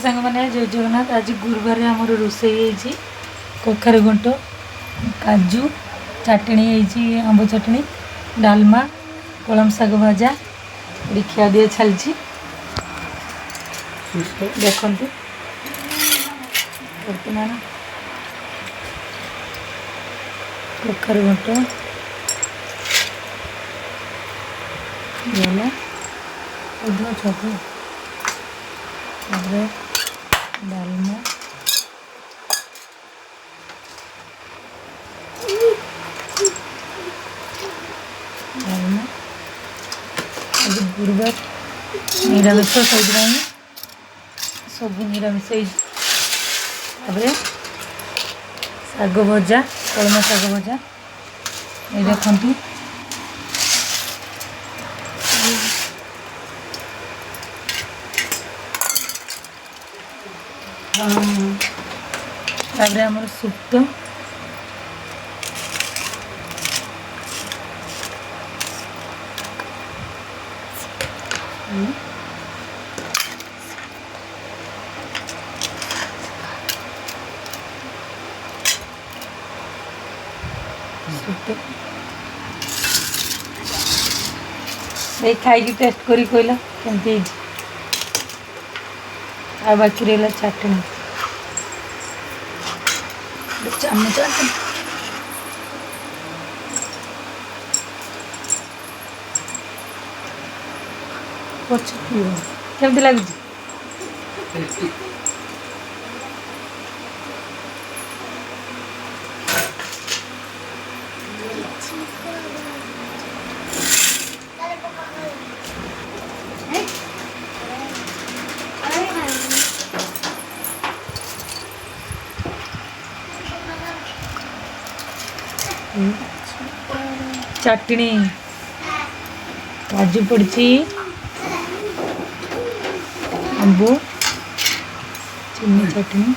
सांग मैंने जय जगन्नाथ। आज गुरुवार आमर रोषे कखार घंट काजू चटनी आंब चटनी डालमा कलम शाग भजा ये खिया दिए चलती देखु वर्तमान कखार घंट गला छतु डालमा डालमा आज गुरुवार निरामिष सही सब निरामिष शाग भजा कलम शाग भजा ये देखु तापर आमर सुप्त भाई खाई टेस्ट करी कहला केमती आ बाकी रहा चटनी चामच केमती लगुच चटनी काजू पड़ी अंब चीनी चटनी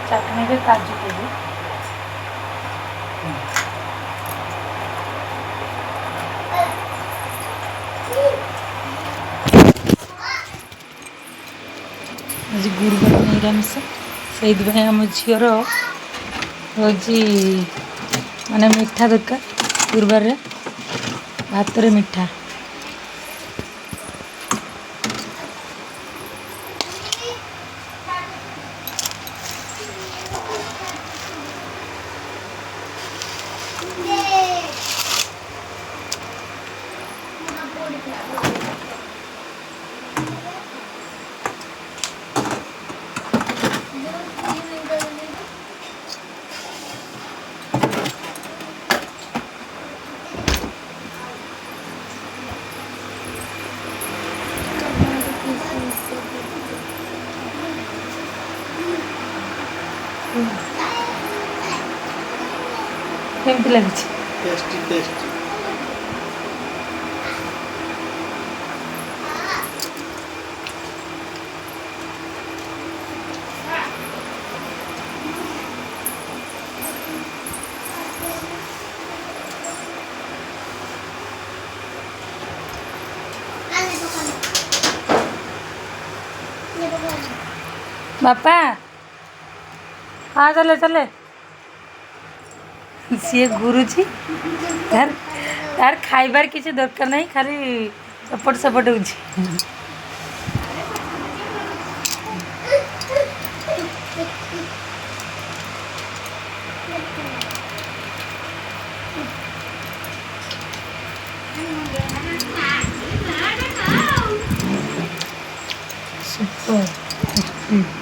चटनी में काजू के आज गुरुवार निरामिष से आम झीर हूँ माने मीठा दरकार गुरुवार भात रे मीठा केमती लगे टेस्टी टेस्टी बापा हाँ चले चले सी गुरुजी तार तार खाइबार किसी दरकार नहीं खाली सपट सपट हो Super.